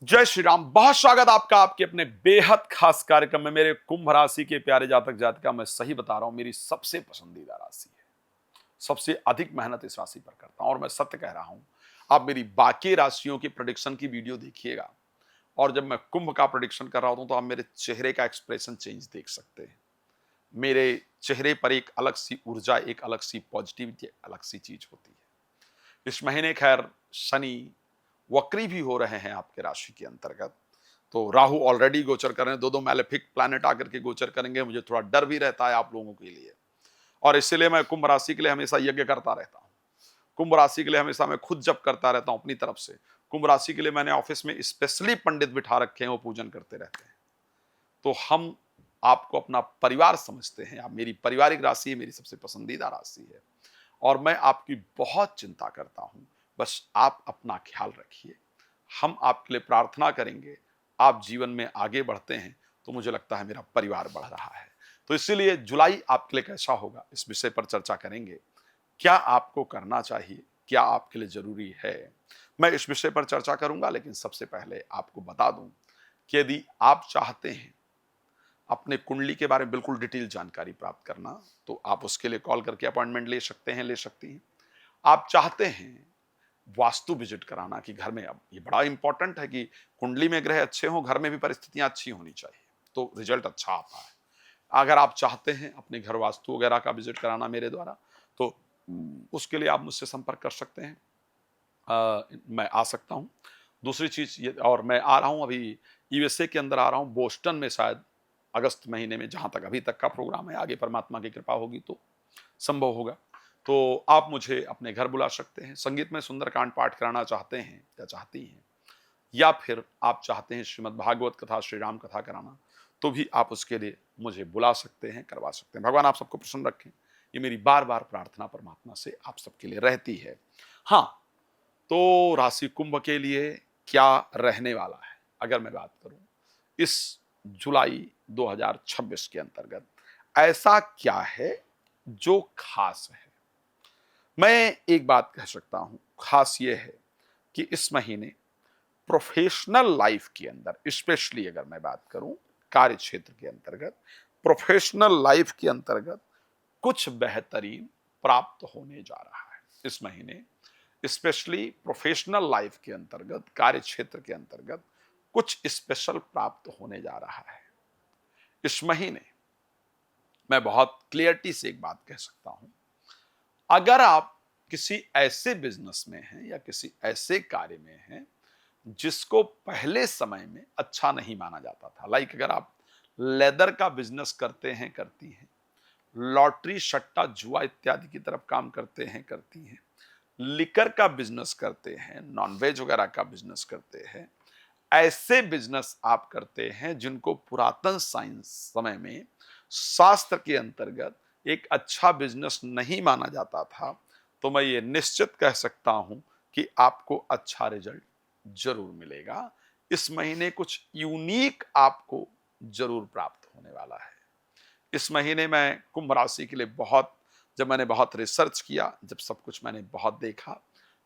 जय श्री राम। बहुत स्वागत आपका आपके अपने बेहद खास कार्यक्रम में। मेरे कुंभ राशि के प्यारे जातक जातिका, मैं सही बता रहा हूं, मेरी सबसे पसंदीदा राशि है। सबसे अधिक मेहनत इस राशि पर करता हूं और मैं सत्य कह रहा हूं। आप मेरी बाकी राशियों की प्रेडिक्शन की वीडियो देखिएगा और जब मैं कुंभ का प्रेडिक्शन कर रहा होता हूं तो आप मेरे चेहरे का एक्सप्रेशन चेंज देख सकते हैं। मेरे चेहरे पर एक अलग सी ऊर्जा, एक अलग सी पॉजिटिविटी, अलग सी चीज होती है। इस महीने खैर शनि वक्री भी हो रहे हैं आपके राशि के अंतर्गत। तो राहु ऑलरेडी गोचर कर रहे हैं, दो मैलेफिक प्लैनेट आकर के गोचर करेंगे। मुझे थोड़ा डर भी रहता है आप लोगों के लिए, और इसलिए मैं कुंभ राशि के लिए हमेशा यज्ञ करता रहता हूँ। कुंभ राशि के लिए हमेशा मैं खुद जप करता रहता हूँ अपनी तरफ से। कुंभ राशि के लिए मैंने ऑफिस में स्पेशली पंडित बिठा रखे हैं, वो पूजन करते रहते हैं। तो हम आपको अपना परिवार समझते हैं। आप मेरी पारिवारिक राशि है, मेरी सबसे पसंदीदा राशि है और मैं आपकी बहुत चिंता करता हूं। बस आप अपना ख्याल रखिए, हम आपके लिए प्रार्थना करेंगे। आप जीवन में आगे बढ़ते हैं तो मुझे लगता है मेरा परिवार बढ़ रहा है। तो इसीलिए जुलाई आपके लिए कैसा होगा, इस विषय पर चर्चा करेंगे। क्या आपको करना चाहिए, क्या आपके लिए जरूरी है, मैं इस विषय पर चर्चा करूंगा। लेकिन सबसे पहले आपको बता दूं कि यदि आप चाहते हैं अपने कुंडली के बारे में बिल्कुल डिटेल जानकारी प्राप्त करना, तो आप उसके लिए कॉल करके अपॉइंटमेंट ले सकते हैं, ले सकती हैं। आप चाहते हैं वास्तु विजिट कराना कि घर में, अब ये बड़ा इंपॉर्टेंट है कि कुंडली में ग्रह अच्छे हों, घर में भी परिस्थितियां अच्छी होनी चाहिए, तो रिजल्ट अच्छा आता है। अगर आप चाहते हैं अपने घर वास्तु वगैरह का विजिट कराना मेरे द्वारा, तो उसके लिए आप मुझसे संपर्क कर सकते हैं। मैं आ सकता हूँ। दूसरी चीज ये, और मैं आ रहा हूँ अभी यूएसए के अंदर आ रहा हूँ, बोस्टन में, शायद अगस्त महीने में, जहां तक अभी तक का प्रोग्राम है। आगे परमात्मा की कृपा होगी तो संभव होगा। तो आप मुझे अपने घर बुला सकते हैं। संगीत में सुंदरकांड पाठ कराना चाहते हैं या चाहती हैं, या फिर आप चाहते हैं श्रीमद् भागवत कथा, श्री राम कथा कराना, तो भी आप उसके लिए मुझे बुला सकते हैं, करवा सकते हैं। भगवान आप सबको प्रसन्न रखें, ये मेरी बार बार प्रार्थना परमात्मा से आप सबके लिए रहती है। हाँ, तो राशि कुंभ के लिए क्या रहने वाला है, अगर मैं बात करूं इस जुलाई 2026 के अंतर्गत, ऐसा क्या है जो खास है। मैं एक बात कह सकता हूं, खास ये है कि इस महीने प्रोफेशनल लाइफ के अंदर, स्पेशली अगर मैं बात करूं कार्य क्षेत्र के अंतर्गत, प्रोफेशनल लाइफ के अंतर्गत कुछ बेहतरीन प्राप्त होने जा रहा है इस महीने। स्पेशली प्रोफेशनल लाइफ के अंतर्गत, कार्य क्षेत्र के अंतर्गत कुछ स्पेशल प्राप्त होने जा रहा है इस महीने। मैं बहुत क्लियरिटी से एक बात कह सकता हूं, अगर आप किसी ऐसे बिजनेस में हैं या किसी ऐसे कार्य में हैं जिसको पहले समय में अच्छा नहीं माना जाता था, लाइक अगर आप लेदर का बिजनेस करते हैं, करती हैं, लॉटरी, सट्टा, जुआ इत्यादि की तरफ काम करते हैं, करती हैं, लिकर का बिजनेस करते हैं, नॉनवेज वगैरह का बिजनेस करते हैं, ऐसे बिजनेस आप करते हैं जिनको पुरातन साइंस समय में, शास्त्र के अंतर्गत एक अच्छा बिजनेस नहीं माना जाता था, तो मैं ये निश्चित कह सकता हूं कि आपको अच्छा रिजल्ट जरूर मिलेगा। इस महीने कुछ यूनिक आपको जरूर प्राप्त होने वाला है। इस महीने मैं कुंभ राशि के लिए बहुत, जब मैंने बहुत रिसर्च किया, जब सब कुछ मैंने बहुत देखा,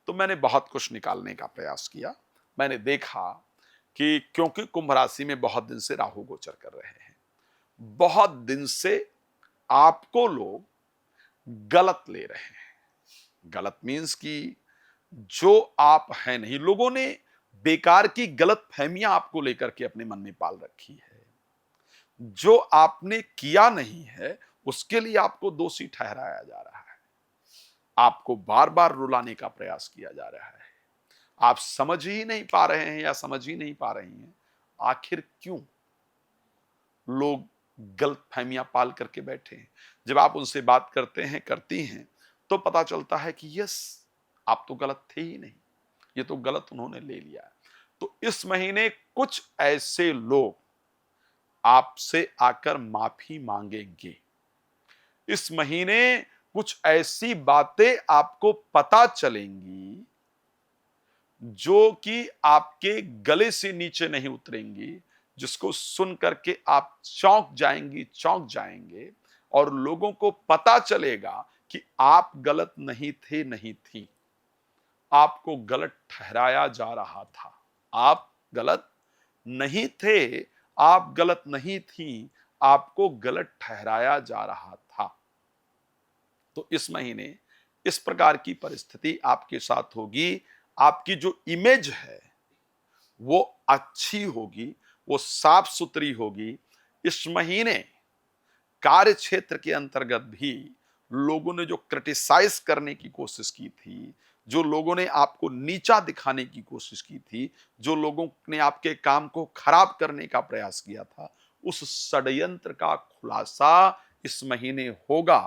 तो मैंने बहुत कुछ निकालने का प्रयास किया। मैंने देखा कि क्योंकि कुंभ राशि में बहुत दिन से राहु गोचर कर रहे हैं, बहुत दिन से आपको लोग गलत ले रहे हैं। गलत मीन्स कि जो आप हैं नहीं, लोगों ने बेकार की गलत फहमियां आपको लेकर के अपने मन में पाल रखी है। जो आपने किया नहीं है उसके लिए आपको दोषी ठहराया जा रहा है, आपको बार बार रुलाने का प्रयास किया जा रहा है। आप समझ ही नहीं पा रहे हैं या समझ ही नहीं पा रही हैं आखिर क्यों लोग गलत फहमियां पाल करके बैठे हैं। जब आप उनसे बात करते हैं, करती हैं, तो पता चलता है कि यस, आप तो गलत थे ही नहीं, ये तो गलत उन्होंने ले लिया है। तो इस महीने कुछ ऐसे लोग आपसे आकर माफी मांगेंगे। इस महीने कुछ ऐसी बातें आपको पता चलेंगी जो कि आपके गले से नीचे नहीं उतरेंगी, जिसको सुन करके आप चौंक जाएंगी, चौंक जाएंगे, और लोगों को पता चलेगा कि आप गलत नहीं थे, नहीं थी, आपको गलत ठहराया जा रहा था। आप गलत नहीं थे, आप गलत नहीं थी, आपको गलत ठहराया जा रहा था। तो इस महीने इस प्रकार की परिस्थिति आपके साथ होगी। आपकी जो इमेज है वो अच्छी होगी, वो साफ सुथरी होगी। इस महीने कार्य क्षेत्र के अंतर्गत भी लोगों ने जो क्रिटिसाइज करने की कोशिश की थी, जो लोगों ने आपको नीचा दिखाने की कोशिश की थी, जो लोगों ने आपके काम को खराब करने का प्रयास किया था, उस षड्यंत्र का खुलासा इस महीने होगा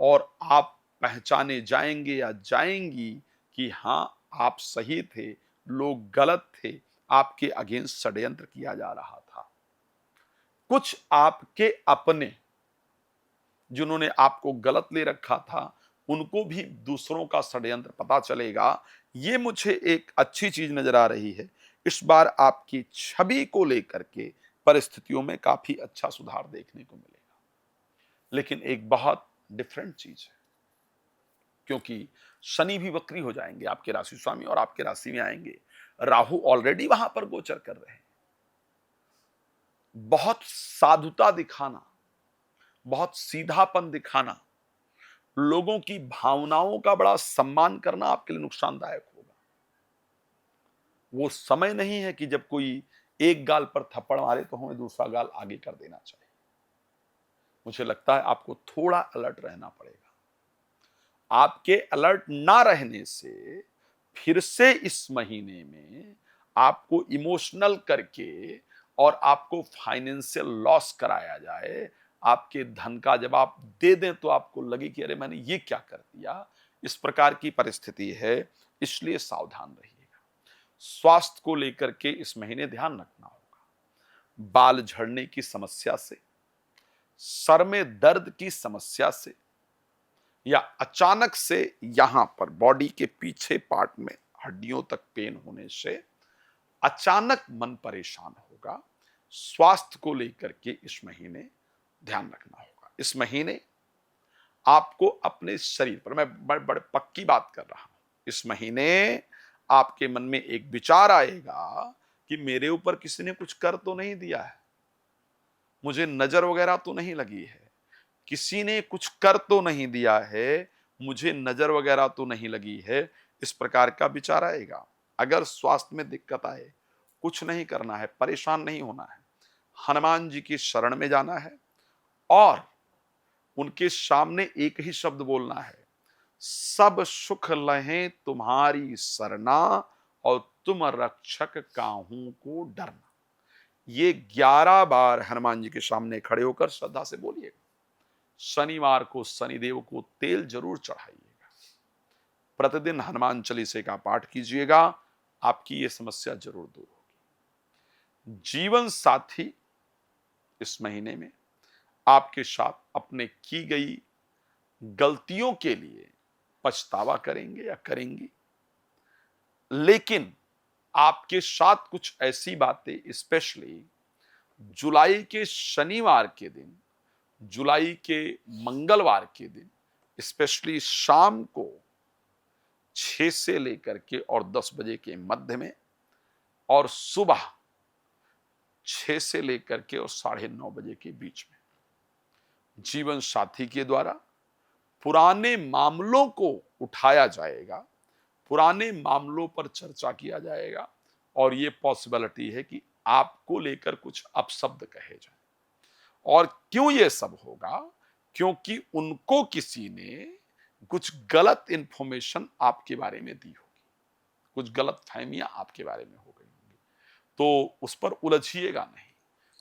और आप पहचाने जाएंगे या जाएंगी कि हाँ, आप सही थे, लोग गलत थे, आपके अगेंस्ट षड्यंत्र किया जा रहा था। कुछ आपके अपने जिन्होंने आपको गलत ले रखा था, उनको भी दूसरों का षड्यंत्र पता चलेगा। ये मुझे एक अच्छी चीज नजर आ रही है। इस बार आपकी छवि को लेकर के परिस्थितियों में काफी अच्छा सुधार देखने को मिलेगा। लेकिन एक बहुत डिफरेंट चीज है, क्योंकि शनि भी वक्री हो जाएंगे आपके राशि स्वामी और आपके राशि में आएंगे। राहु ऑलरेडी वहां पर गोचर कर रहे हैं। बहुत साधुता दिखाना, बहुत सीधापन दिखाना, लोगों की भावनाओं का बड़ा सम्मान करना आपके लिए नुकसानदायक होगा। वो समय नहीं है कि जब कोई एक गाल पर थप्पड़ मारे तो हमें दूसरा गाल आगे कर देना चाहिए। मुझे लगता है आपको थोड़ा अलर्ट रहना पड़ेगा। आपके अलर्ट ना रहने से फिर से इस महीने में आपको इमोशनल करके और आपको फाइनेंशियल लॉस कराया जाए। आपके धन का जब आप दे दें तो आपको लगे कि अरे मैंने ये क्या कर दिया। इस प्रकार की परिस्थिति है, इसलिए सावधान रहिएगा। स्वास्थ्य को लेकर के इस महीने ध्यान रखना होगा। बाल झड़ने की समस्या से, सर में दर्द की समस्या से, या अचानक से यहां पर बॉडी के पीछे पार्ट में हड्डियों तक पेन होने से अचानक मन परेशान होगा। स्वास्थ्य को लेकर के इस महीने ध्यान रखना होगा। इस महीने आपको अपने शरीर पर, मैं बड़े पक्की बात कर रहा हूं, इस महीने आपके मन में एक विचार आएगा कि मेरे ऊपर किसी ने कुछ कर तो नहीं दिया है, मुझे नजर वगैरह तो नहीं लगी है, किसी ने कुछ कर तो नहीं दिया है, मुझे नजर वगैरह तो नहीं लगी है। इस प्रकार का विचार आएगा। अगर स्वास्थ्य में दिक्कत आए, कुछ नहीं करना है, परेशान नहीं होना है, हनुमान जी की शरण में जाना है और उनके सामने एक ही शब्द बोलना है, सब सुख लहें तुम्हारी सरना और तुम रक्षक काहू को डरना। ये 11 बार हनुमान जी के सामने खड़े होकर श्रद्धा से बोलिएगा। शनिवार को शनिदेव को तेल जरूर चढ़ाइएगा। प्रतिदिन हनुमान चालीसा का पाठ कीजिएगा, आपकी ये समस्या जरूर दूर होगी। जीवन साथी इस महीने में आपके साथ अपने की गई गलतियों के लिए पछतावा करेंगे या करेंगी, लेकिन आपके साथ कुछ ऐसी बातें, स्पेशली जुलाई के शनिवार के दिन, जुलाई के मंगलवार के दिन, स्पेशली शाम को 6 से लेकर के और 10 बजे के मध्य में और सुबह 6 से लेकर के और 9:30 बजे के बीच में जीवन साथी के द्वारा पुराने मामलों को उठाया जाएगा, पुराने मामलों पर चर्चा किया जाएगा और ये पॉसिबिलिटी है कि आपको लेकर कुछ अपशब्द कहे जाए। और क्यों ये सब होगा? क्योंकि उनको किसी ने कुछ गलत इंफॉर्मेशन आपके बारे में दी होगी, कुछ गलत फहमियां आपके बारे में हो गई होंगी। तो उस पर उलझिएगा नहीं,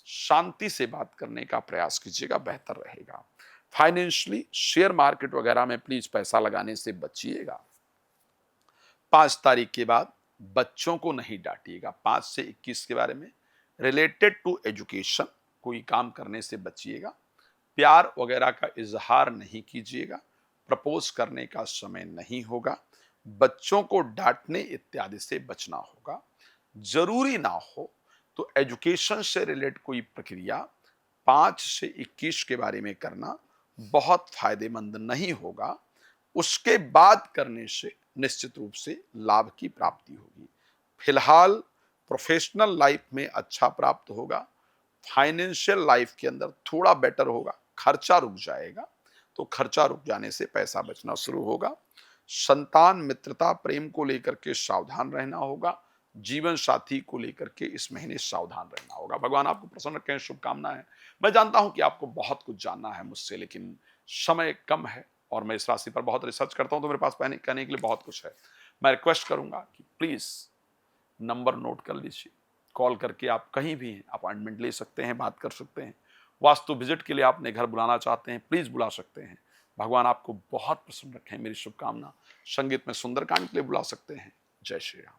शांति से बात करने का प्रयास कीजिएगा, बेहतर रहेगा। फाइनेंशियली शेयर मार्केट वगैरह में प्लीज पैसा लगाने से बचिएगा। 5 तारीख के बाद बच्चों को नहीं डांटिएगा। 5 से 21 के बारे में रिलेटेड टू एजुकेशन कोई काम करने से बचिएगा। प्यार वगैरह का इजहार नहीं कीजिएगा। प्रपोज करने का समय नहीं होगा। बच्चों को डांटने इत्यादि से बचना होगा। जरूरी ना हो तो एजुकेशन से रिलेटेड कोई प्रक्रिया 5 से 21 के बारे में करना बहुत फायदेमंद नहीं होगा। उसके बाद करने से निश्चित रूप से लाभ की प्राप्ति होगी। फिलहाल प्रोफेशनल लाइफ में अच्छा प्राप्त होगा, फाइनेंशियल लाइफ के अंदर थोड़ा बेटर होगा, खर्चा रुक जाएगा, तो खर्चा रुक जाने से पैसा बचना शुरू होगा। संतान, मित्रता, प्रेम को लेकर के सावधान रहना होगा। जीवन साथी को लेकर के इस महीने सावधान रहना होगा। भगवान आपको प्रसन्न रखें, शुभकामनाएं। मैं जानता हूं कि आपको बहुत कुछ जानना है मुझसे, लेकिन समय कम है और मैं इस राशि पर बहुत रिसर्च करता हूं, तो मेरे पास कहने के लिए बहुत कुछ है। मैं रिक्वेस्ट करूंगा कि प्लीज नंबर नोट कर लीजिए, कॉल करके आप कहीं भी अपॉइंटमेंट ले सकते हैं, बात कर सकते हैं। वास्तु विजिट के लिए आपने घर बुलाना चाहते हैं, प्लीज बुला सकते हैं। भगवान आपको बहुत प्रसन्न रखें, मेरी शुभकामना। संगीत में सुंदरकांड के लिए बुला सकते हैं। जय श्री राम।